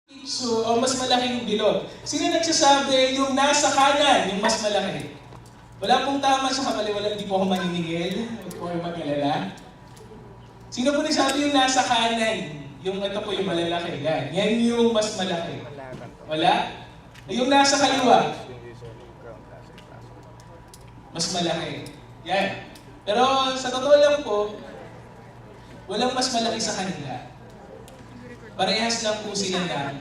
So, o mas malaking bilog. Sino nagsasabi yung nasa kanan, yung mas malaki? Wala pong tama sa kamali, wala, hindi po ako maniningil. Huwag po kayo mag-alala. Sino po nagsabi yung nasa kanan? Yung ito po yung malalaki. Yan. Yan yung mas malaki. Wala? Yung nasa kaliwa. Mas malaki. Yan. Pero sa totoo lang po, walang mas malaki sa kanila. Parehas lang po sila ng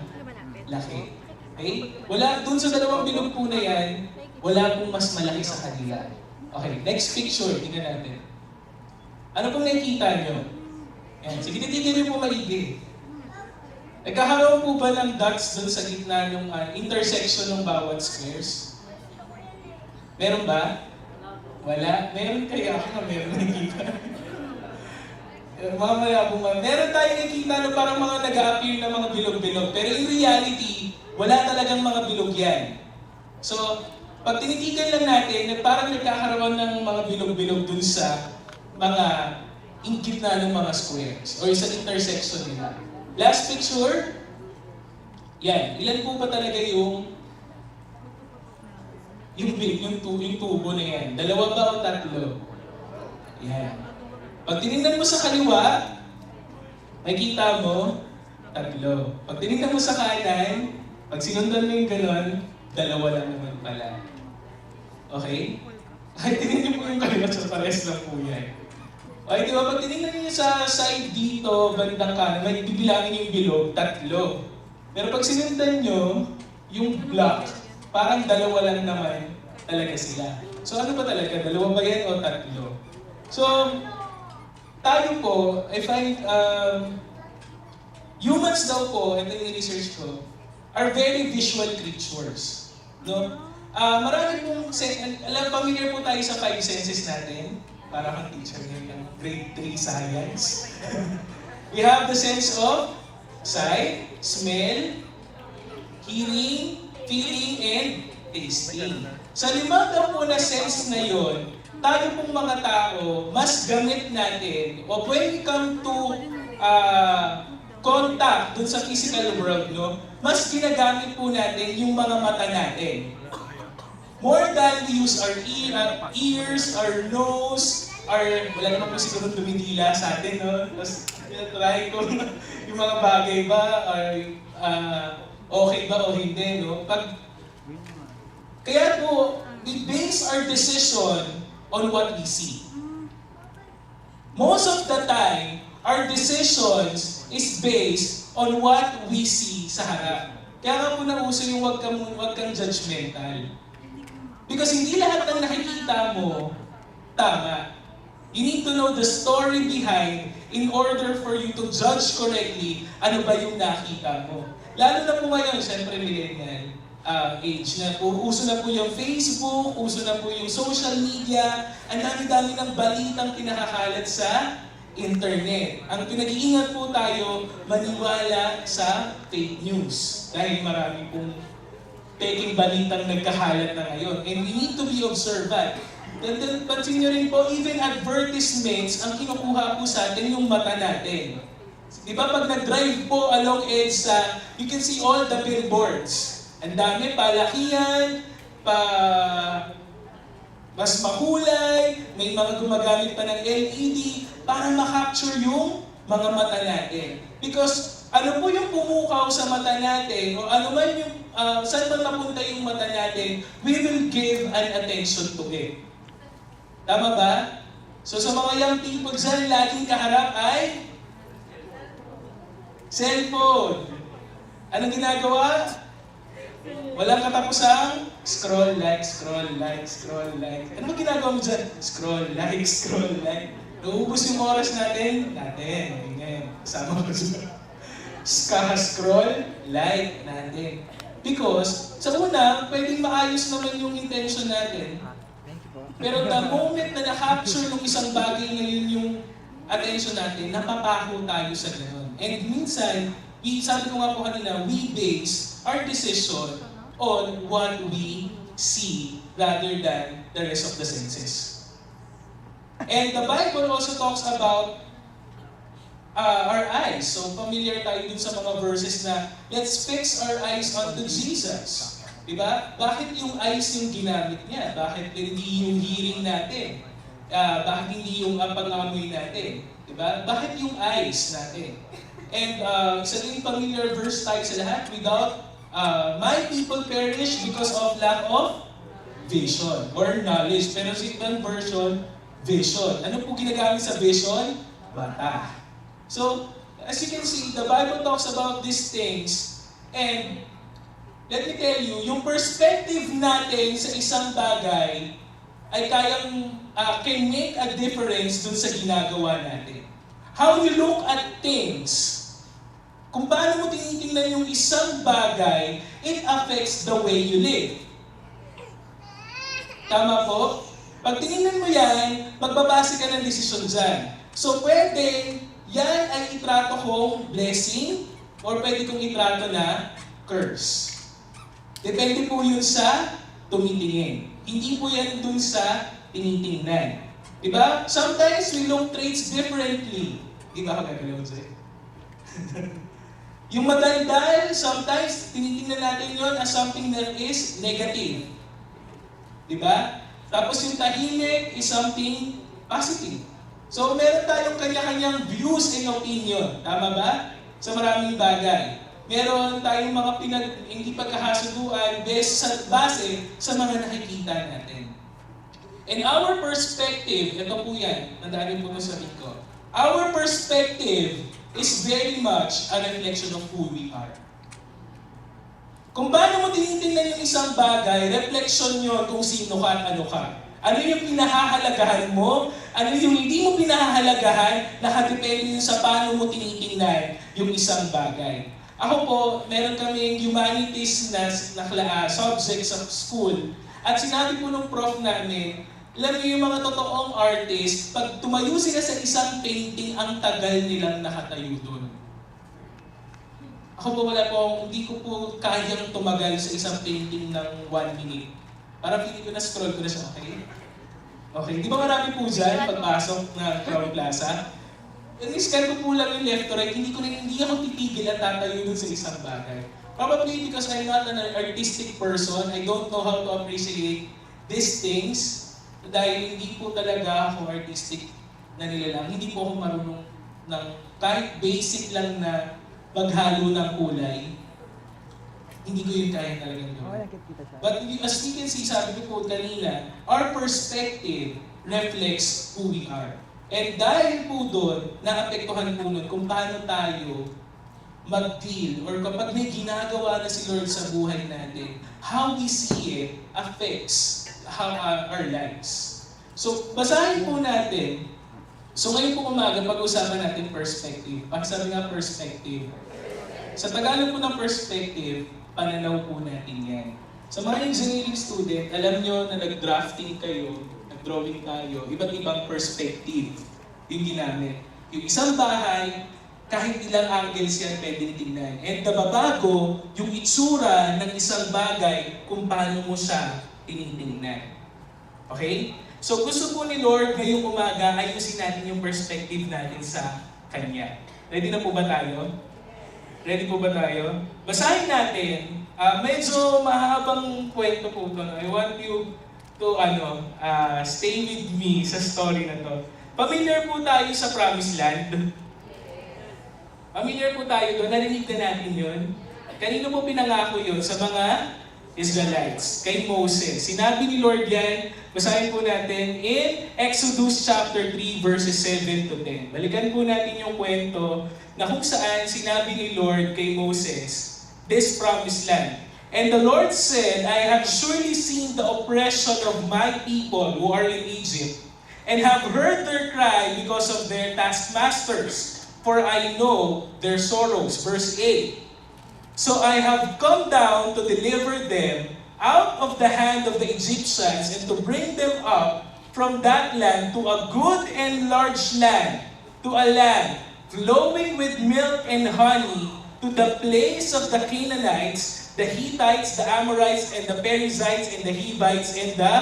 laki. Okay? Wala, dun sa dalawang bilog po na yan, wala pong mas malaki sa kanila. Okay, next picture, tingnan natin. Ano pong nakikita nyo? Yan. Sige, titignan nyo po maigi. Nagkakaroon po ba ng dots dun sa gitna ng intersection ng bawat squares? Meron ba? Wala? Meron kaya ako na meron nakikita. Mamaya po meron tayo nakikita na parang mga nag-a-appear na mga bilog-bilog. Pero in reality, wala talagang mga bilog yan. So, pag tinitigan lang natin, parang nagkakaroon ng mga bilog-bilog dun sa mga gitna ng mga squares or sa intersection nila. Last picture. Yan. Ilan po ba talaga yung tubo na yan? Dalawa ba o tatlo? Yan. Pag tinignan mo sa kaliwa, makikita mo, tatlo. Pag tinignan mo sa kanan, pag sinundan mo yung ganon, dalawa lang naman pala. Okay? Kahit tinignan mo yung kaliwa, sa pares lang po yan. Okay, di ba? Pag tinignan nyo sa side dito, bandang kanan, may bibilangin yung bilog, tatlo. Pero pag sinundan nyo, yung block, parang dalawa lang naman talaga sila. So ano ba talaga? Dalawa ba yan o tatlo? So, tayo po, I find, humans daw po, ito yung research ko, are very visual creatures. No? Marami pong, familiar po tayo sa 5 senses natin. Para kang teacher ngayon ng grade 3 science. We have the sense of sight, smell, hearing, feeling, and tasting. Sa 5 daw po na sense na yon, tayo pong mga tao, mas gamit natin, o when we come to contact dun sa physical world, no, mas ginagamit po natin yung mga mata natin. More than we use our ears, our nose, wala naman po siguro dumidila sa atin, no? Tapos, try ko yung mga bagay ba, okay ba o hindi, no? Kaya po, we base our decision on what we see. Most of the time, our decisions is based on what we see sa harap. Kaya nga po nauso yung wag kang judgmental. Because hindi lahat ng nakikita mo, tama. You need to know the story behind in order for you to judge correctly ano ba yung nakita mo. Lalo na po ngayon, siyempre millennial age na po. Uso na po yung Facebook, uso na po yung social media, ang dami-dami ng balitang pinakakalat sa internet. Ang pinag-iingat po tayo, maniwala sa fake news. Dahil marami pong peking balitang nagkakalat na ngayon. And we need to be observant. Then, pansin nyo rin po, even advertisements, ang kinukuha po sa atin yung mata natin. Di ba pag nag-drive po along EDSA, you can see all the billboards. Ang dami, palakihan, mas makulay, may mga gumagamit pa ng LED para ma-capture yung mga mata natin. Because ano po yung pumukaw sa mata natin, o ano man yung, saan man napunta yung mata natin, we will give an attention to it. Tama ba? So sa mga young people dyan, laging kaharap ay cellphone. Anong ginagawa? Walang katapusang scroll like, scroll like, scroll like. Ano ba ginagawa mo dyan? Scroll like, scroll like. Naubos yung oras natin. Ganyan. Kasama ko dyan. Scroll like natin. Because, sa una, pwedeng maayos naman yung intention natin. Pero the moment na na-capture ng isang bagay ngayon yung attention natin, napapako tayo sa gano'n. And minsan, sabi ko nga po kanina, we base our decision on what we see rather than the rest of the senses. And the Bible also talks about our eyes. So familiar tayo dun sa mga verses na, let's fix our eyes onto Jesus. Diba? Bakit yung eyes yung ginamit niya? Bakit hindi yung hearing natin? Bakit hindi yung pag-amoy natin? Diba? Bakit yung eyes natin? And isa din familiar verse tayo sa lahat, without my people perish because of lack of vision or knowledge. Pero sa ibang version, vision. Ano po ginagamit sa vision? Mata. So, as you can see, the Bible talks about these things, and let me tell you, yung perspective natin sa isang bagay ay can make a difference dun sa ginagawa natin. How you look at things, kung paano mo tinitingnan yung isang bagay, it affects the way you live. Tama po? Pag tinignan mo yan, magbabase ka ng desisyon dyan. So pwede, yan ay itrato kong blessing or pwede kong itrato na curse. Depende po yun sa tumitingin. Hindi po yan dun sa tinitingnan. Diba? Sometimes we look traits differently. Diba ako gagalaw sa'yo? Yung madaldal, sometimes tinitingnan natin yun as something that is negative. Diba? Tapos yung tahimik is something positive. So meron tayong kanya-kanyang views and opinion. Tama ba? Sa maraming bagay. Meron tayong mga hindi pagkakasunduan base sa mga nakikita natin. And our perspective, ito po yan, nandaan po sa sabihin ko. Our perspective is very much a reflection of who we are. Kung paano mo tinitingnan yung isang bagay, reflection yun kung sino ka at ano ka. Ano yung pinahahalagahan mo? Ano yung hindi mo pinahahalagahan? Nakadepende yun sa paano mo tinitingnan yung isang bagay. Ako po, meron kaming humanities na subject sa school. At sinabi po nung prof namin, alam niyo yung mga totoong artist, pag tumayo sila sa isang painting, ang tagal nilang nakatayo doon. Ako po hindi ko po kayang tumagal sa isang painting ng 1 minute. Parang feeling ko na-scroll ko na siya, okay? Okay, di ba marami po dyan pagpasok na Crown Plaza? In-scan ko po lang yung left to right, hindi ako titigil at tatayo dun sa isang bagay. Probably because I'm not an artistic person, I don't know how to appreciate these things. Dahil hindi po talaga ako artistic na nilalang, hindi po ako marunong ng kahit basic lang na maghalo ng kulay. Hindi ko yun kaya talagang gawin. But as we can see, sabi ko po kanina, our perspective reflects who we are. And dahil po doon, naapektuhan po nun kung paano tayo mag-feel or kapag may ginagawa na si Lord sa buhay natin, how we see it affects our lives. So, basahin po natin. So, ngayon po umaga, pag-usapan natin perspective. Pag sabi nga perspective, sa Tagalog po ng perspective, pananaw po natin yan. Sa mga engineering student, alam nyo na nag-drafting kayo, nag-drawing tayo, iba't ibang perspective yung ginamit. Yung isang bahay, kahit ilang angles yan pwedeng tingnan. And nababago yung itsura ng isang bagay kung paano mo siya tinitingnan. Okay? So gusto po ni Lord ngayong umaga, ayusin natin yung perspective natin sa Kanya. Ready na po ba tayo? Ready po ba tayo? Basahin natin. Medyo mahabang kwento po ito. I want you to stay with me sa story na to. Familiar po tayo sa Promised Land? Familiar po tayo doon? Narinig na natin yun? Kanino po pinangako yun? Sa mga Israelites, kay Moses. Sinabi ni Lord yan, basahin po natin in Exodus chapter 3 verses 7 to 10. Balikan po natin yung kwento na kung saan sinabi ni Lord kay Moses, this promised land. And the Lord said, I have surely seen the oppression of my people who are in Egypt, and have heard their cry because of their taskmasters, for I know their sorrows. Verse 8. So I have come down to deliver them out of the hand of the Egyptians and to bring them up from that land to a good and large land, to a land flowing with milk and honey, to the place of the Canaanites, the Hittites, the Amorites, and the Perizzites, and the Hivites, and the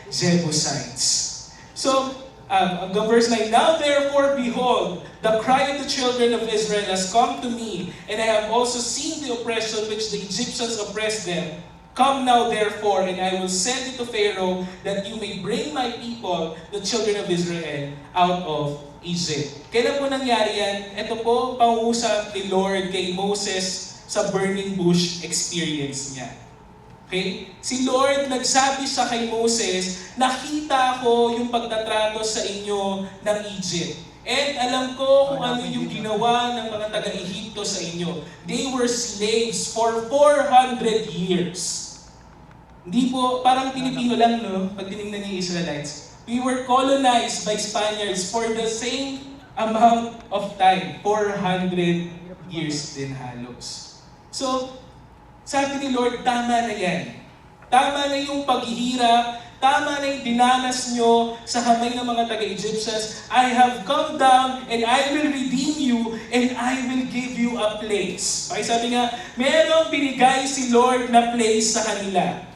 Jebusites. So, hanggang verse 9, Now therefore, behold, the cry of the children of Israel has come to me, and I have also seen the oppression which the Egyptians oppressed them. Come now therefore, and I will send it to Pharaoh, that you may bring my people, the children of Israel, out of Egypt. Kailan po nangyari yan? Ito po, pangusap ni Lord kay Moses sa burning bush experience niya. Okay? Si Lord nagsabi siya kay Moses, nakita ko yung pagtatrato sa inyo ng Egypt. And alam ko kung ano yung ginawa ng mga taga-Ehipto sa inyo. They were slaves for 400 years. Hindi po, parang Pilipino lang, no? Pag tinignan niyo yung Israelites. We were colonized by Spaniards for the same amount of time. 400 years din halos. So, sabi ni Lord, tama na yan. Tama na yung paghihirap, tama na yung dinanas nyo sa kamay ng mga taga-Egyptians. I have come down and I will redeem you and I will give you a place. Okay, sabi nga, merong binigay si Lord na place sa kanila.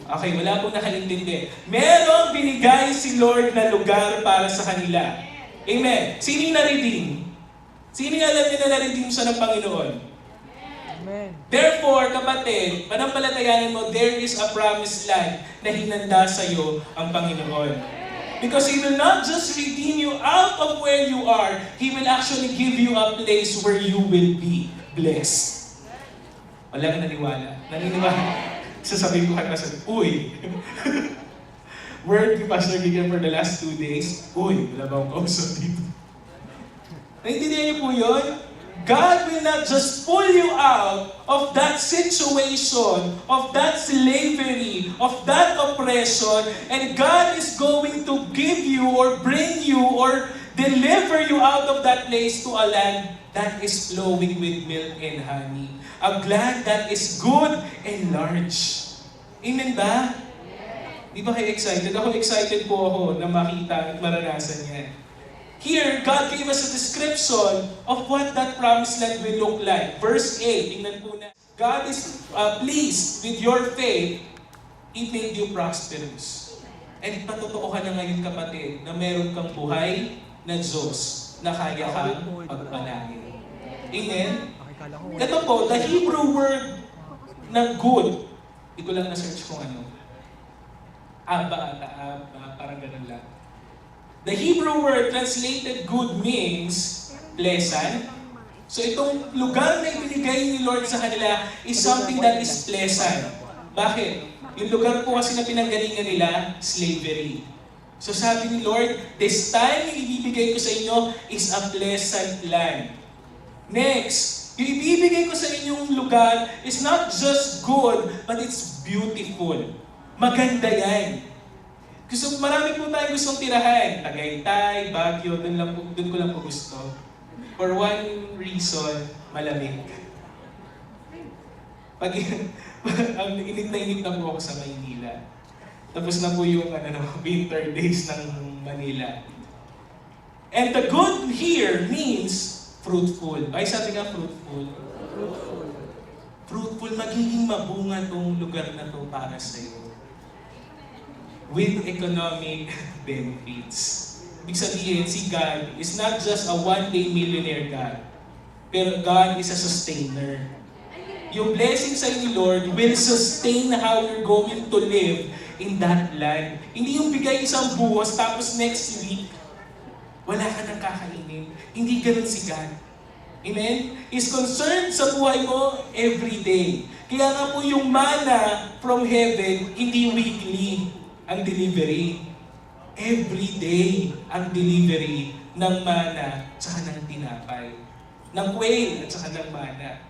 Okay, wala pong nakaintindi. Merong binigay si Lord na lugar para sa kanila. Amen. Sino yung na-redeem? Sino yung alam niya na na-redeem siya ng Panginoon? Amen. Therefore, kapatid, panampalatayanan mo, there is a promised land na hinanda sa iyo ang Panginoon. Because He will not just redeem you out of where you are, He will actually give you a place where you will be blessed. Walang naniwala. Naniniwala. Sasabihin ko kay Pastor, uy! Word ni Pastor Gideon for the last 2 days, uy, wala ba akong kausap dito? Naintindihan niyo po yun? God will not just pull you out of that situation, of that slavery, of that oppression, and God is going to give you or bring you or deliver you out of that place to a land that is flowing with milk and honey. A land that is good and large. Amen ba? Di ba kayo excited? Ako excited po ako na makita at maranasan yan. Here, God gave us a description of what that promised land will look like. Verse 8, tingnan po na. God is pleased with your faith, He made you prosperous. And patotoo ka na ngayon, kapatid, na meron kang buhay na Diyos na kaya kang pagpalain. Amen? Ito po, the Hebrew word na good, hindi ko lang na-search kung ano. Aba, parang ganun lang. The Hebrew word translated good means pleasant. So itong lugar na ibinigay ni Lord sa kanila is something that is pleasant. Bakit? Yung lugar po kasi na pinanggalingan nila, slavery. So sabi ni Lord, this time yung ibibigay ko sa inyo is a pleasant land. Next, yung ibibigay ko sa inyong lugar is not just good, but it's beautiful. Maganda yan. Marami po tayong gustong tirahan. Tagaytay, Baguio, doon ko lang po gusto. For one reason, malamig. Init na po ako sa Maynila. Tapos na po yung winter days ng Manila. And the good here means fruitful. Ay, sabi nga fruitful. Fruitful, magiging mabunga tong lugar na to para sa iyo. With economic benefits. Ibig sabihin, si God is not just a one-day millionaire God, pero God is a sustainer. Yung blessing sa inyo, Lord, will sustain how you're going to live in that land. Hindi yung bigay isang buwas, tapos next week, wala ka nang kakainin. Hindi ganun si God. Amen? He's concerned sa buhay mo every day. Kaya nga po yung manna from heaven, hindi weekly ang delivery. Every day ang delivery ng manna tsaka ng tinapay. Ng quail at tsaka ng manna.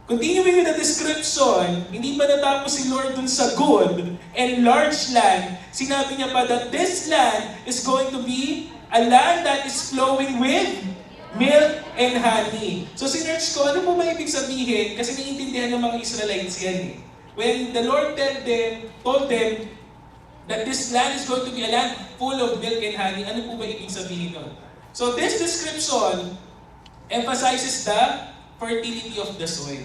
Continuing with the description, hindi pa natapos si Lord dun sa good and large land. Sinabi niya pa that this land is going to be a land that is flowing with milk and honey. So sinerch ko, ano po ba ibig sabihin? Kasi naiintindihan ng mga Israelites yan eh. When the Lord told them that this land is going to be a land full of milk and honey, ano po ba ibig sabihin nun? So this description emphasizes the fertility of the soil.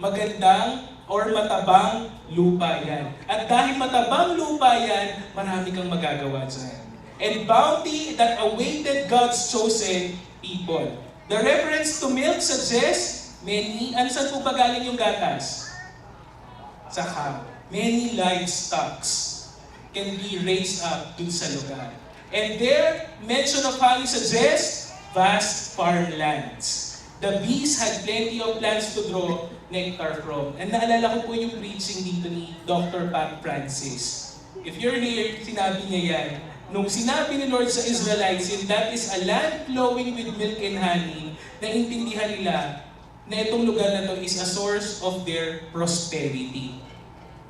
Magandang or matabang lupa yan. At dahil matabang lupa yan, marami kang magagawa dyan. and bounty that awaited God's chosen people. The reference to milk suggests many, saan po ba galing yung gatas? Sa cow. Many livestocks can be raised up dun sa lugar. And their mention of honey suggests vast farmlands. The bees had plenty of plants to draw nectar from. And naalala ko po yung preaching dito ni Dr. Pat Francis. If you're here, sinabi niya yan. Nung sinabi ni Lord sa Israelites, and that is a land flowing with milk and honey, naintindihan nila na itong lugar na to is a source of their prosperity.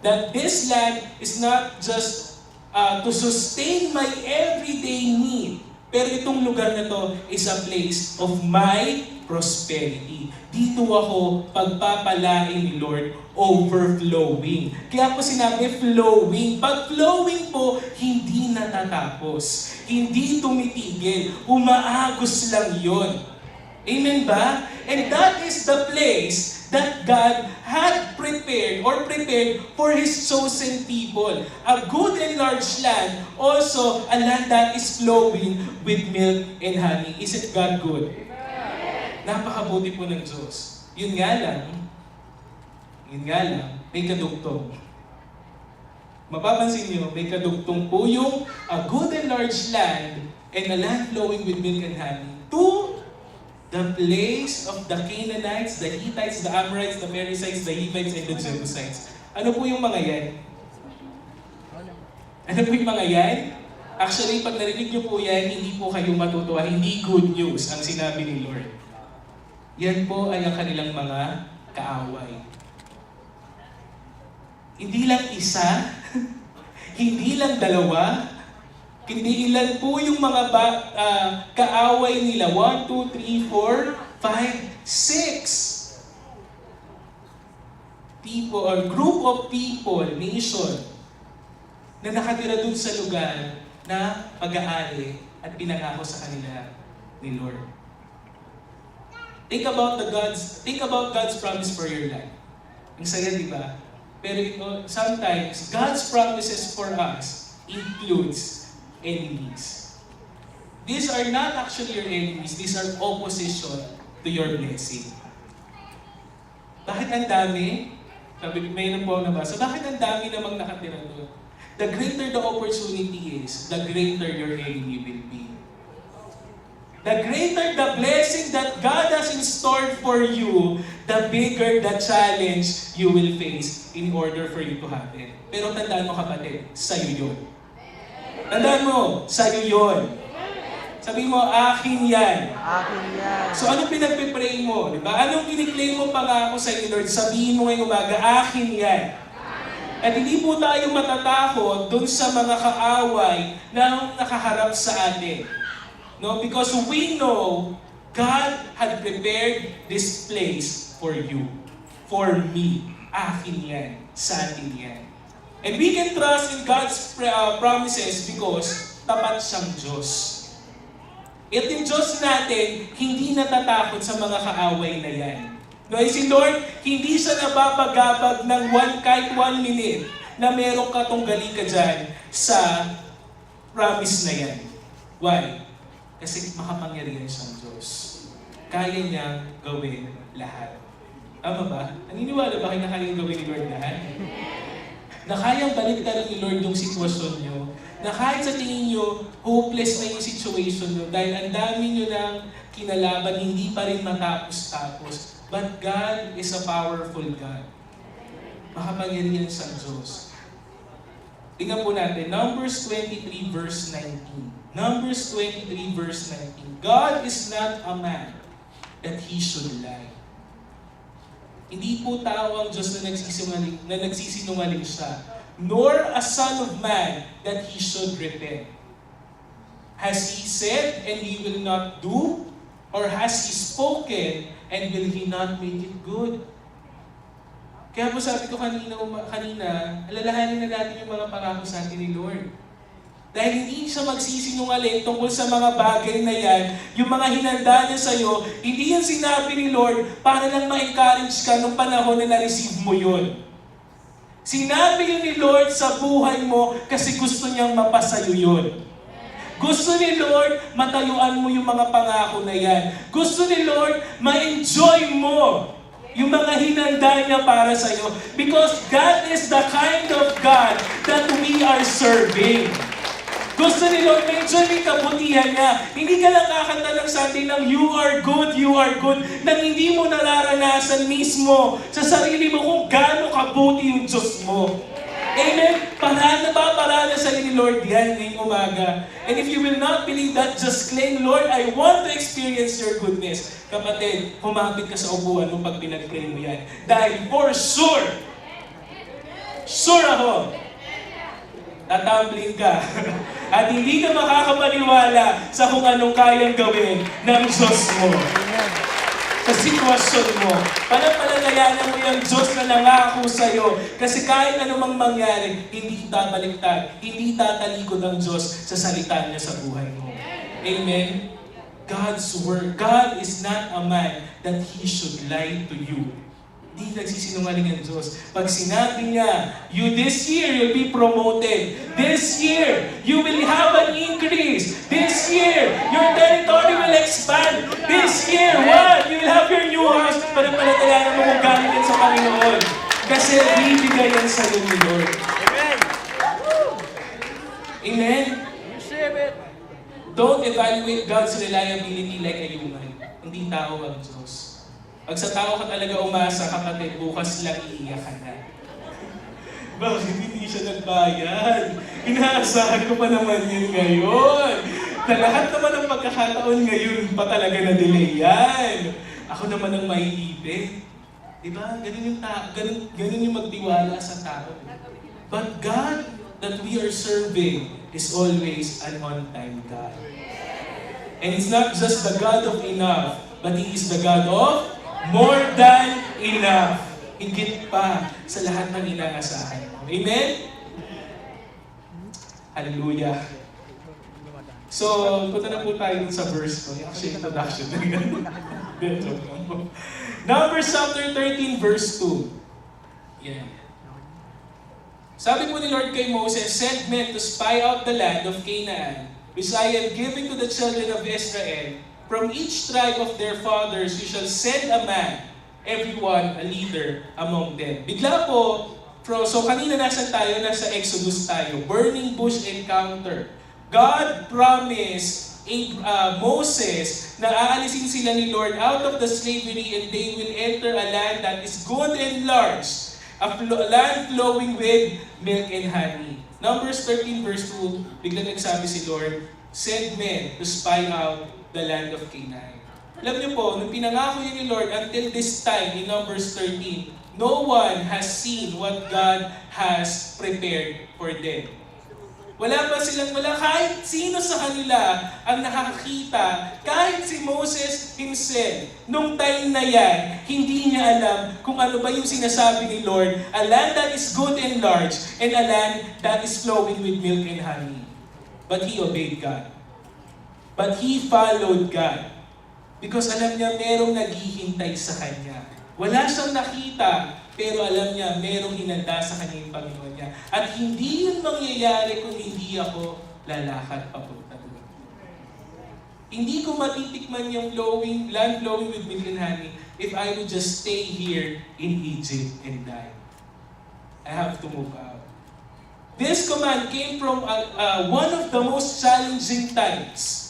That this land is not just to sustain my everyday need, pero itong lugar na to is a place of my prosperity. Dito ako pagpapalain ni Lord, overflowing. Kaya po sinabi flowing. Pag flowing po, hindi natatapos. Hindi tumitigil. Umaagos lang yon. Amen ba? And that is the place that God had prepared for His chosen people. A good and large land, also a land that is flowing with milk and honey. Isn't God good? Napakabuti po ng Diyos. Yun nga lang, may kadugtong. Mapapansin niyo, may kadugtong po yung a good and large land and a land flowing with milk and honey to the place of the Canaanites, the Hittites, the Amorites, the Perizzites, the Hivites, and the Jebusites. Ano po yung mga yan? Ano po yung mga yan? Actually, pag narinig niyo po yan, hindi po kayo matutuwa. Hindi good news ang sinabi ni Lord. Yan po ay ang kanilang mga kaaway. Hindi lang isa, hindi lang dalawa, hindi ilan po yung mga kaaway nila. 1, 2, 3, 4, 5, 6 people or group of people, nation, na nakatira dun sa lugar na pag-aari at pinangako sa kanila ni Lord. Think about God's promise for your life. Ang saya, di ba? Pero sometimes, God's promises for us includes enemies. These are not actually your enemies. These are opposition to your blessing. Bakit ang dami? Mayroon po nabasa. Bakit ang dami namang nakatira doon? The greater the opportunity is, the greater your enemy will be. The greater the blessing that God has in store for you, the bigger the challenge you will face in order for you to have it. Pero tandaan mo kapatid, sa'yo yun. Tandaan mo, sa'yo yun. Sabi mo, akin yan. Akin yan. So anong pinagpipray mo? Diba? Anong kiniklaim mo pangako sa iyo, Lord? Sabihin mo ngayong umaga, akin yan. At hindi po tayo matatakot dun sa mga kaaway na nakaharap sa atin. No, because we know God had prepared this place for you, for me. Akin yan, sa atin yan. And we can trust in God's promises because tapat siyang Diyos. At yung Diyos natin, hindi natatakot sa mga kaaway na yan. No, si Lord, hindi siya nababagabag ng kahit 1 minute na meron ka tunggali ka dyan sa promise na yan. Why? Kasi makapangyarihan siyang Diyos. Kaya niyang gawin lahat. Tama ba? Naniniwala ba kayo na kayang gawin ni Lord lahat? Na kayang baliktaran ni Lord yung sitwasyon niyo. Na kahit sa tingin niyo, hopeless na yung situation niyo dahil ang dami niyo ng kinalaban, hindi pa rin matapos-tapos. But God is a powerful God. Makapangyarihan siyang Diyos. Tingnan po natin, Numbers 23 verse 19. Numbers 23 verse 19. God is not a man that He should lie. Hindi po tao ang Diyos na nagsisinungaling siya. Nor a son of man that He should repent. Has He said and He will not do? Or has He spoken and will He not make it good? Kaya po sabi ko kanina, alalahanin na natin yung mga pangako sa atin ni Lord. Dahil hindi siya magsisinungaling tungkol sa mga bagay na yan, yung mga hinanda niya sa'yo, hindi yan sinabi ni Lord para lang ma-encourage ka nung panahon na na-receive mo yun. Sinabi yun ni Lord sa buhay mo kasi gusto niyang mapasa'yo yun. Gusto ni Lord, matayuan mo yung mga pangako na yan. Gusto ni Lord, ma-enjoy mo yung mga hinanda niya para sa iyo. Because God is the kind of God that we are serving. Gusto ni Lord, ma-enjoy yung kabutihan niya. Hindi ka lang kakanta ng Sunday ng you are good, nang hindi mo nararanasan mismo sa sarili mo kung gaano kabuti yung Diyos mo. Amen? Parana sa ni Lord yan ngayong umaga. And if you will not believe that, just claim, Lord, I want to experience your goodness. Kapatid, humapit ka sa upuan mo pag pinag-pray mo yan. Dahil for sure ako, tatumbling ka. At hindi ka makakapaniwala sa kung anong kayang gawin ng Diyos mo. Sa sitwasyon mo. Panapalalayanan mo yung Diyos na nangako sa'yo. Kasi kahit anumang mangyari, hindi babaliktad, hindi tatalikod ang Diyos sa salita niya sa buhay mo. Amen? God's word. God is not a man that He should lie to you. Hindi nagsisinungaling ang Diyos. Pag sinabi niya, you this year, you'll be promoted. This year, you will have an increase. This year, your territory will expand. This year, what? You will have your new house. Panapalatayanan mo kung galing yan sa Panginoon. Kasi bibigay yan sa iyo ni Lord. Amen? Amen? Don't evaluate God's reliability like a human. Hindi tao ang Diyos. Pag sa tao ka talaga umasa, kapatid, bukas lang iiyak ka na. Bakit hindi siya nagbayad? Inaasahan ko pa naman yun ngayon. Na lahat naman ng pagkakataon ngayon pa talaga na-delay yan. Ako naman ang maiipit. Diba? Ganun yung magtiwala sa tao. But God that we are serving is always an on-time God. And it's not just the God of enough, but He is the God of more than enough. Higit pa sa lahat ng inaasahan mo. Amen? Hallelujah. So, punta na po tayo sa verse ko. Actually, introduction na yan. Numbers chapter 13, verse 2. Yeah. Sabi po ni Lord kay Moses, send men to spy out the land of Canaan, which I am giving to the children of Israel. From each tribe of their fathers, you shall send a man, everyone a leader among them. Bigla po, so kanina nasa Exodus tayo, burning bush encounter. God promised Moses na aalisin sila ni Lord out of the slavery and they will enter a land that is good and large, a land flowing with milk and honey. Numbers 13 verse 2, bigla nagsabi si Lord, send men to spy out the land of Canaan. Alam niyo po, nung pinangako yun ni Lord, until this time, in Numbers 13, no one has seen what God has prepared for them. Wala kahit sino sa kanila ang nakakita, kahit si Moses himself, nung time na yan, hindi niya alam kung ano ba yung sinasabi ni Lord, a land that is good and large, and a land that is flowing with milk and honey. But he obeyed God. But he followed God. Because alam niya merong naghihintay sa kanya. Wala siyang nakita, pero alam niya merong hinanda sa kanya yung Panginoon niya. At hindi yun mangyayari kung hindi ako lalakad papunta doon. Hindi ko matitikman yung land flowing with milk and honey if I would just stay here in Egypt and die. I have to move out. This command came from one of the most challenging times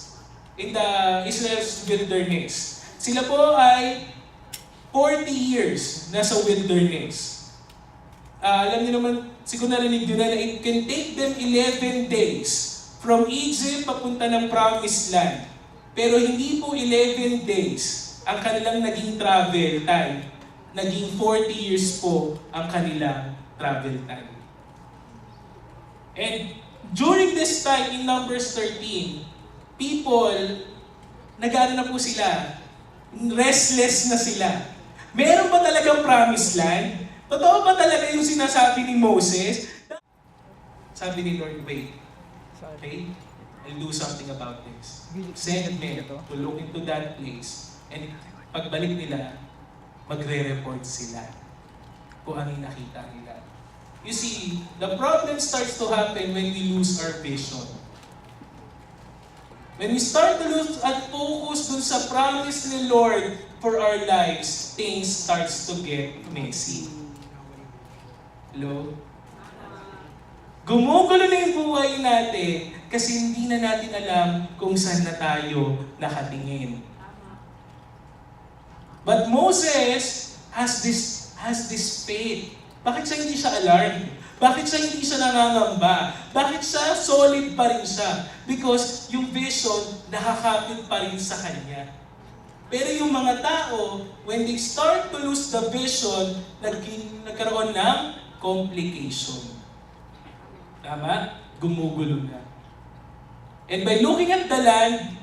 in the Israel's wilderness. Sila po ay 40 years nasa wilderness. Alam niyo naman, siguro narinig nyo na it can take them 11 days from Egypt papunta ng Promised Land. Pero hindi po 11 days ang kanilang naging travel time. Naging 40 years po ang kanilang travel time. And during this time in Numbers 13, people, nag-ano na po sila, restless na sila. Meron ba talagang promised land? Totoo ba talaga yung sinasabi ni Moses? Sabi ni Lord, wait. Okay? I'll do something about this. Send men to look into that place. And pagbalik nila, magre-report sila kung ano yung nakita nila. You see, the problem starts to happen when we lose our vision. When we start to lose at focus dun sa promise ni Lord for our lives, things starts to get messy. Hello? Gumugulo na yung buhay natin kasi hindi na natin alam kung saan na tayo nakatingin. But Moses has this faith. Bakit siya hindi siya alarmed? Bakit siya hindi siya nangangamba? Bakit siya solid pa rin siya? Because yung vision nakakapit pa rin sa kanya. Pero yung mga tao, when they start to lose the vision, nagkaroon ng complication. Tama? Gumugulo na. And by looking at the land,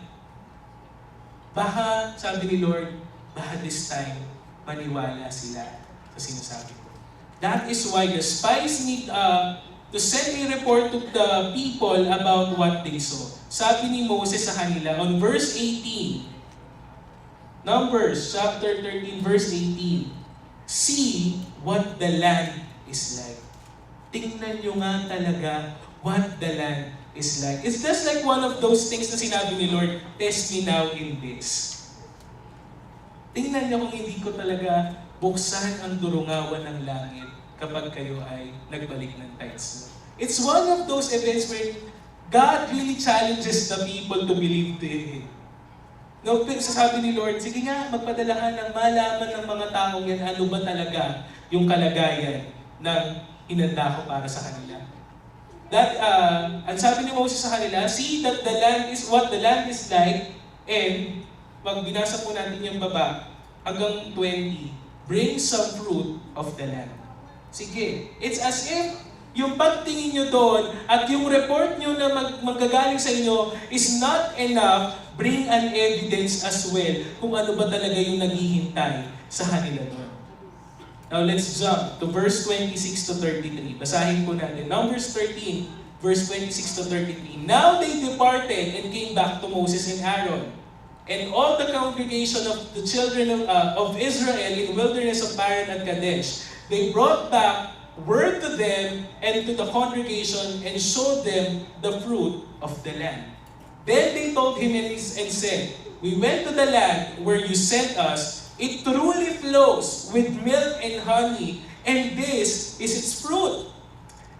baka, sabi ni Lord, baka this time, maniwala sila sa sinasabi ko. That is why the spies need to send a report to the people about what they saw. Sabi ni Moses sa kanila, on verse 18, Numbers chapter 13, verse 18, see what the land is like. Tingnan nyo nga talaga what the land is like. It's just like one of those things na sinabi ni Lord, test me now in this. Tingnan nyo kung hindi ko talaga buksan ang durungawan ng langit kapag kayo ay nagbalik ng tithes. It's one of those events where God really challenges the people to believe in Him. No, sasabi ni Lord, sige nga, magpadala ka ng malaman ng mga taong yan, ano ba talaga yung kalagayan ng hinanda ko para sa kanila. Ang sabi ni Moses sa kanila, see that the land is what the land is like, and pag binasa po natin yung baba, hanggang 20, bring some fruit of the land. Sige, it's as if yung pagtingin nyo doon at yung report nyo na magagaling sa inyo is not enough, bring an evidence as well kung ano ba talaga yung naghihintay sa kanila doon. Now let's jump to verse 26 to 33. Basahin po natin. Numbers 13, verse 26 to 33. Now they departed and came back to Moses and Aaron, and all the congregation of the children of Israel in the wilderness of Paran and Kadesh. They brought back word to them and to the congregation and showed them the fruit of the land. Then they told him and said, we went to the land where you sent us. It truly flows with milk and honey, and this is its fruit.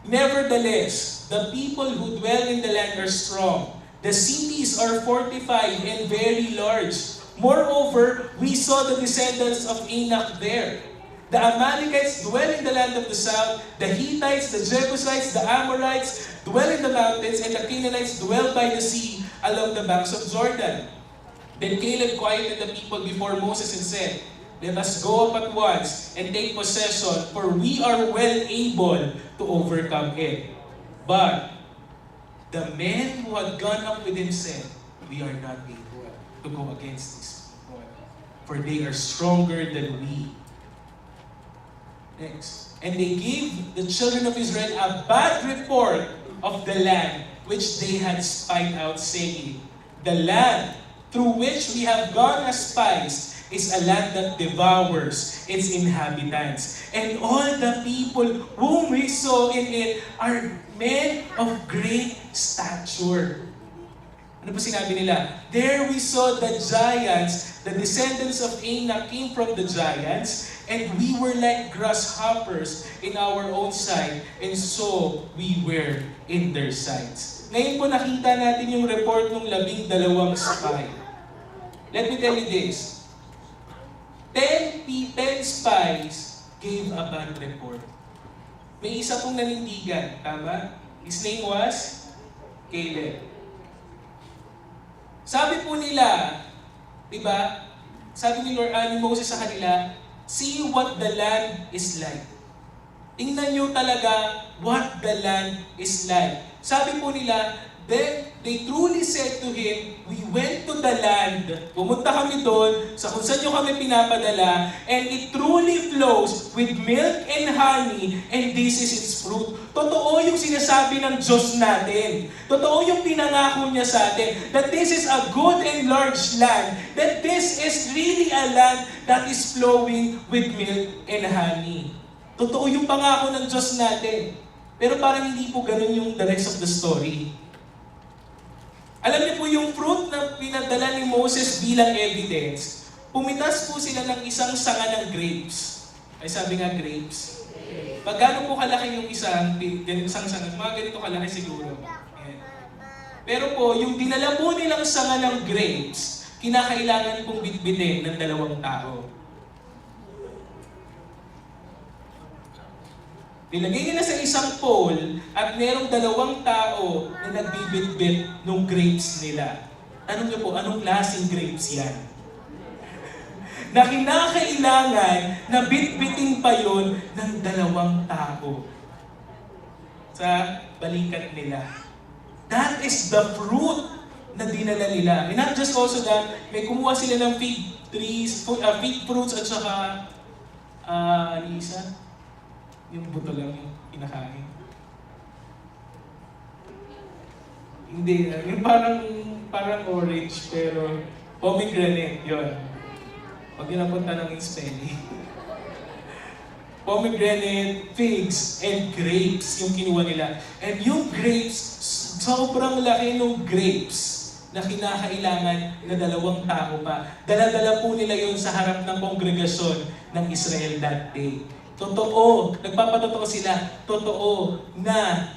Nevertheless, the people who dwell in the land are strong. The cities are fortified and very large. Moreover, we saw the descendants of Anak there. The Amalekites dwell in the land of the south. The Hittites, the Jebusites, the Amorites dwell in the mountains, and the Canaanites dwell by the sea along the banks of Jordan. Then Caleb quieted the people before Moses and said, let us go up at once and take possession, for we are well able to overcome it. But the men who had gone up with him said, we are not able to go against these people, for they are stronger than we. Next. And they gave the children of Israel a bad report of the land which they had spied out, saying, the land through which we have gone as spies is a land that devours its inhabitants. And all the people whom we saw in it are men of great stature. Ano po sinabi nila? There we saw the giants, the descendants of Anak came from the giants, and we were like grasshoppers in our own sight, and so we were in their sights. Ngayon po nakita natin yung report ng 12 spy. Let me tell you this. 10 spies gave a bad report. May isa pong nanindigan, tama? His name was Caleb. Sabi po nila, di ba? Sabi ni Lord, ni Moses sa kanila, see what the land is like. Tingnan nyo talaga what the land is like. Sabi po nila, then they truly said to him, we went to the land, pumunta kami doon, sa kung saan nyo kami pinapadala, and it truly flows with milk and honey, and this is its fruit. Totoo yung sinasabi ng Diyos natin. Totoo yung pinangako niya sa atin, that this is a good and large land, that this is really a land that is flowing with milk and honey. Totoo yung pangako ng Diyos natin. Pero parang hindi po ganun yung the rest of the story. Alam niyo po yung fruit na pinadala ni Moses bilang evidence, pumitas po sila ng isang sanga ng grapes. Ay sabi nga grapes. Pag gaano po kalaki yung isang sanga, mga ganito kalaki siguro. Ayan. Pero po, yung dinala po nilang sanga ng grapes, kinakailangan pong bitbitin ng 2 tao. Nilagay nila sa isang pole at merong 2 tao na nagbibitbit ng grapes nila. Tanong niyo po, anong klaseng grapes yan? Na kinakailangan na bitbitin pa yon ng 2 tao sa balikat nila. That is the fruit na dinala nila. And not just also that, may kumuha sila ng fig trees, fig fruits at saka, isa? Yung buto lang yung pinakain. Hindi, yung parang orange pero pomegranate, yun. Pag yun napunta ng spelling. Pomegranate, figs, and grapes yung kinuha nila. And yung grapes, sobrang laki ng grapes na kinakailangan na 2 tao pa. Dala-dala po nila yun sa harap ng kongregasyon ng Israel that day. Totoo, nagpapatotoo sila, totoo na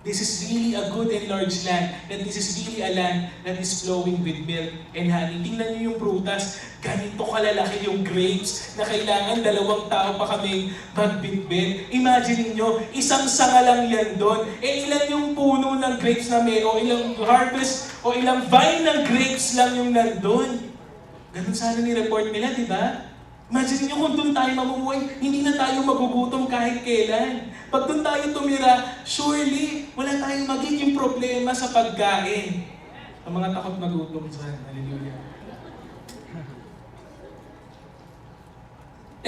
this is really a good and large land, that this is really a land that is flowing with milk and honey. Tingnan niyo yung prutas, ganito kalalaki yung grapes na kailangan 2 tao pa kami magbitbit. Imagine niyo, isang sanga lang yan doon. Ilan yung puno ng grapes na may, o ilang harvest, o ilang vine ng grapes lang yung nandun. Ganun sana ni-report nila, di ba? Imagine nyo kung doon tayo mamumuhay, hindi na tayo magugutom kahit kailan. Pag doon tayo tumira, surely, wala tayong magiging problema sa pagkain. Ang mga takot magutom dyan. Hallelujah.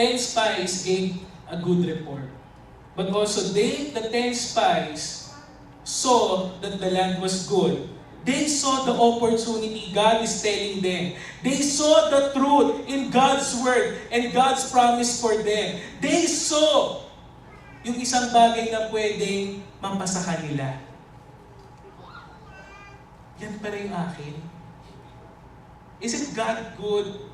10 spies gave a good report. But also the 10 spies saw that the land was good. They saw the opportunity God is telling them. They saw the truth in God's word and God's promise for them. They saw yung isang bagay na pwedeng mapasa kanila. Yan pala yung akin. Isn't God good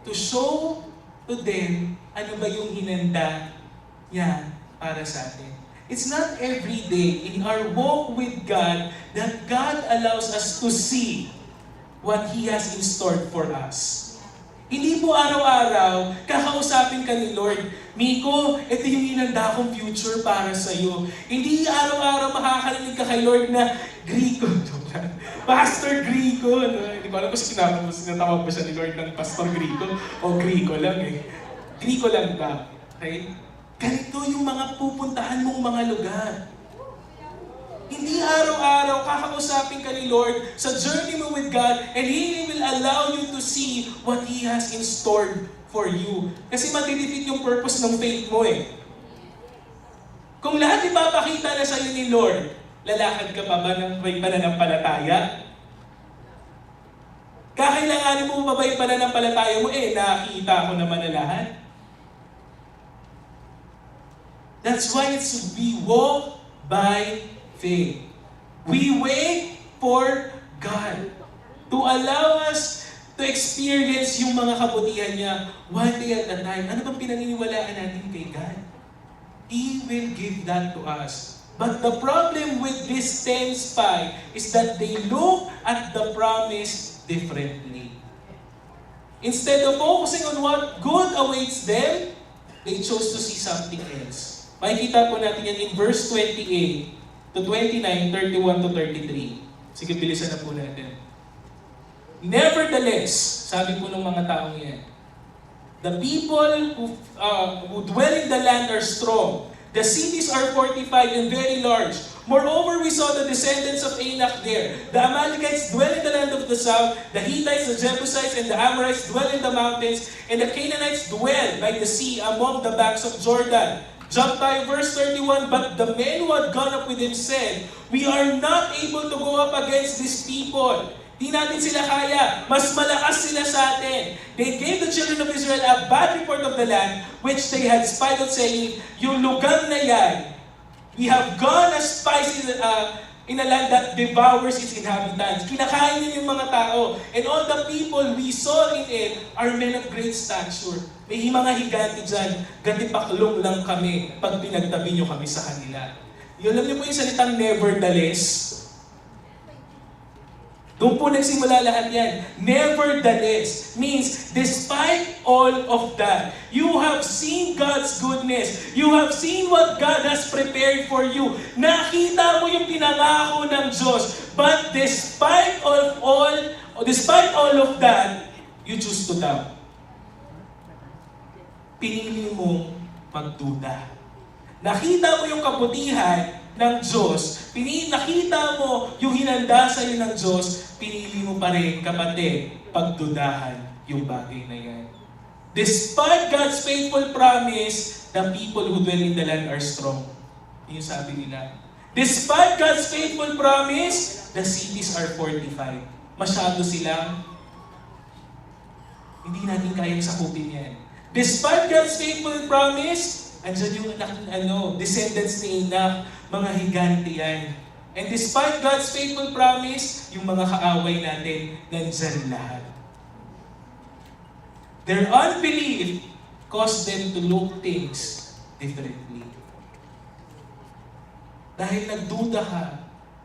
to show to them ano ba yung hinanda niya para sa atin? It's not every day in our walk with God that God allows us to see what He has in store for us. Hindi po araw-araw, kakausapin ka ni Lord, Miko, ito yung hinanda kong future para sa iyo. Hindi araw-araw makakarinig ka kay Lord na, Grico, Pastor Grico. No? Hindi ko alam kung sinatawag ba siya ni Lord ng Pastor Grico o Grico lang eh. Grico lang ba? Okay? Ganito yung mga pupuntahan mong mga lugar. Hindi araw-araw kakausapin ka ni Lord sa journey mo with God and He will allow you to see what He has in store for you. Kasi matidefeat yung purpose ng faith mo eh. Kung lahat ipapakita na sa'yo ni Lord, lalakad ka pa ba ng may pananampalataya? Kakailanganin mo ba yung pananampalataya mo? Nakita ko naman na lahat. That's why we walk by faith. We wait for God to allow us to experience yung mga kabutihan niya one day at a time. Ano bang pinaniniwalaan natin kay God? He will give that to us. But the problem with this 10 spies is that they look at the promise differently. Instead of focusing on what good awaits them, they chose to see something else. Makikita po natin yan in verse 28 to 29, 31 to 33. Sige, bilisan na po natin. Nevertheless, sabi po ng mga taong yan, the people who dwell in the land are strong. The cities are fortified and very large. Moreover, we saw the descendants of Anak there. The Amalekites dwell in the land of the south. The Hittites, the Jebusites, and the Amorites dwell in the mountains. And the Canaanites dwell by the sea among the banks of Jordan. Jump tayo, verse 31, but the men who had gone up with him said, we are not able to go up against these people. Di natin sila kaya. Mas malakas sila sa atin. They gave the children of Israel a bad report of the land, which they had spied out, saying, yung lugar na yan, we have gone as spies in a land that devours its inhabitants. Kinakain niya yung mga tao. And all the people we saw in it are men of great stature. May mga higante dyan, gatipaklong lang kami pag pinagtabi niyo kami sa kanila. Yung alam niyo po yung salitang nevertheless? Doon po nagsimula lahat yan. Nevertheless means despite all of that, you have seen God's goodness. You have seen what God has prepared for you. Nakita mo yung pinangako ng Diyos. But despite all of that, you choose to doubt. Pinili mong magduda. Nakita mo yung kabutihan ng Diyos, nakita mo yung hinanda sa iyo ng Diyos, pinili mo pa rin, kapatid, pagdudahan yung bagay na yan. Despite God's faithful promise, the people who dwell in the land are strong. Yung sabi nila. Despite God's faithful promise, the cities are fortified. Masyado silang hindi natin kayang sakupin yan. Despite God's faithful promise, andyan yung descendants ni Enoch, mga higante yan. And despite God's faithful promise, yung mga kaaway natin, nandyan lahat. Their unbelief caused them to look things differently. Dahil nagduda ka,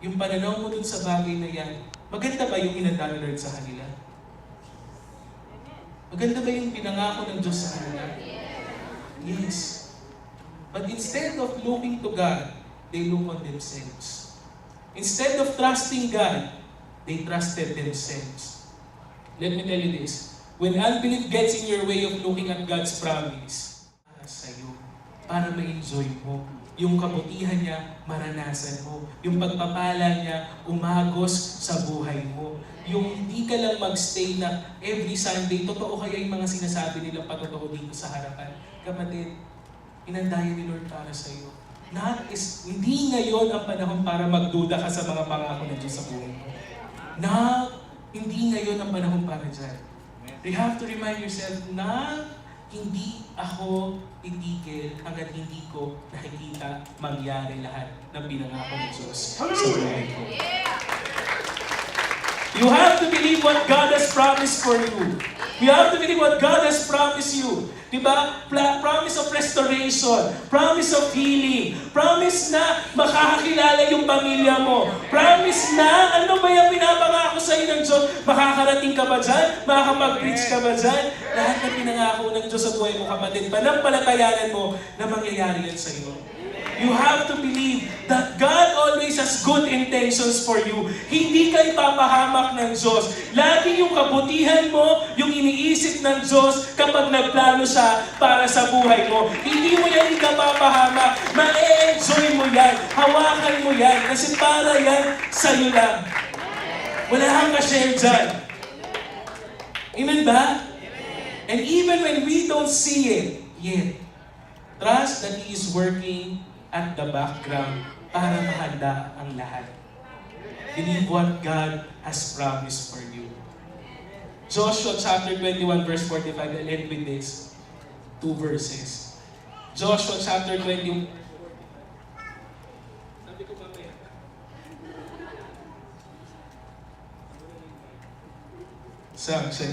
yung pananaw mo dun sa bagay na yan, maganda ba yung hinanda ni Lord sa kanila? Maganda ba yung pinangako ng Diyos sa kanila? Yes. But instead of looking to God, they look on themselves. Instead of trusting God, they trusted themselves. Let me tell you this. When unbelief gets in your way of looking at God's promise, para sa'yo, para ma-enjoy mo, yung kabutihan niya, maranasan mo. Yung pagpapala niya, umagos sa buhay mo. Yung hindi ka lang magstay na every Sunday, totoo kaya yung mga sinasabi nilang patotoo dito sa harapan. Kapatid, inandayan ni Lord para sa iyo. Hindi ngayon ang panahon para magduda ka sa mga pangako ng Diyos sa buhay mo. Hindi ngayon ang panahon para dyan. You have to remind yourself na hindi ako titigil hanggang hindi ko nakikita mangyari lahat ng pinangako ng Diyos sa buhay ko. You have to believe what God has promised for you. You have to believe what God has promised you. Diba? Promise of restoration. Promise of healing. Promise na makakakilala yung pamilya mo. Promise na, ano ba yung pinapangako sa iyo ng Diyos? Makakarating ka ba dyan? Makakapag-preach ka ba dyan? Lahat na pinangako ng Diyos sa buhay mo, kapatid, panampalatayanan mo na mangyayari yan sa iyo. You have to believe that God always has good intentions for you. Hindi ka ipapahamak ng Diyos. Lagi yung kabutihan mo, yung iniisip ng Diyos kapag nagplano siya para sa buhay mo. Hindi mo yan ikapapahamak. Ma-enjoy mo yan. Hawakan mo yan. Kasi para yan sa'yo lang. Wala kang ka-share dyan. Amen ba? And even when we don't see it yet, trust that He is working at the background para mahanda ang lahat. Believe what God has promised for you. Joshua chapter 21 verse 45, I'll end with this. 2 verses. Joshua chapter 20. Sabi ko mamaya.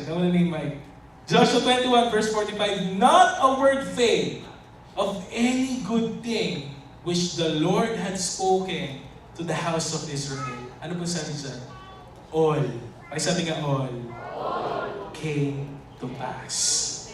Nawala na yung mic. Joshua 21 verse 45, not a word failed of any good thing which the Lord had spoken to the house of Israel. Ano po sabi dyan? All. Ay sabi nga all. Came to pass.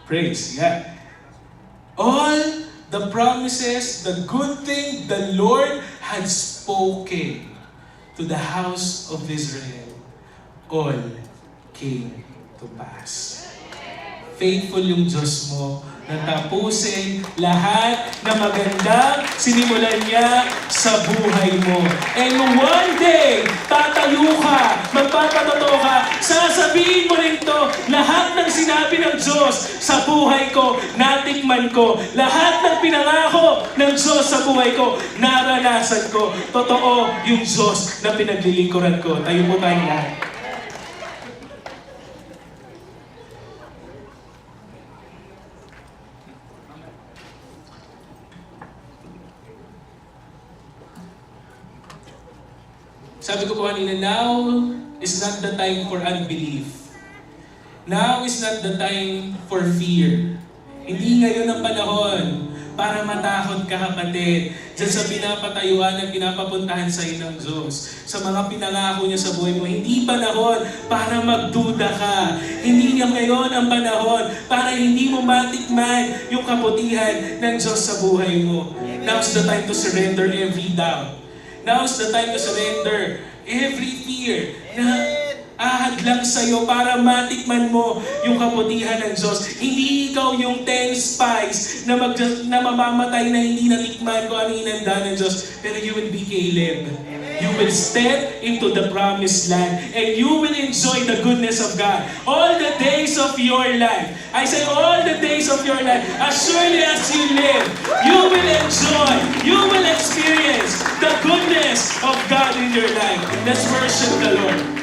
Praise, yeah. All the promises, the good thing the Lord had spoken to the house of Israel, all came to pass. Faithful yung Diyos mo. na tapusin lahat na magandang sinimulan niya sa buhay mo. And one day, tatayo ka, magpapatotoo ka, sasabihin mo rin to, lahat ng sinabi ng Diyos sa buhay ko, natikman ko, lahat ng pinangako ng Diyos sa buhay ko, naranasan ko. Totoo yung Diyos na pinaglilingkuran ko. Tayo po tayo lahat. Sabi ko po kanina, now is not the time for unbelief. Now is not the time for fear. Hindi ngayon ang panahon para matakot ka, kapatid, dyan sa pinapatayuan at pinapapuntahan sa iyo ng Diyos. Sa mga pinangako niya sa buhay mo, hindi panahon para magduda ka. Hindi niya ngayon ang panahon para hindi mo matikman yung kabutihan ng Diyos sa buhay mo. Now's the time to surrender every doubt. Now's the time to surrender every fear na ahadlang sa'yo para matikman mo yung kabutihan ng Diyos. Hindi ikaw yung 10 spies na mamamatay na hindi natikman ko ang inanda ng Diyos. Pero you will be Caleb. You will step into the promised land and you will enjoy the goodness of God all the days of your life. I say all the days of your life. As surely as you live, you will enjoy, you will experience the goodness of God in your life. Let's worship the Lord.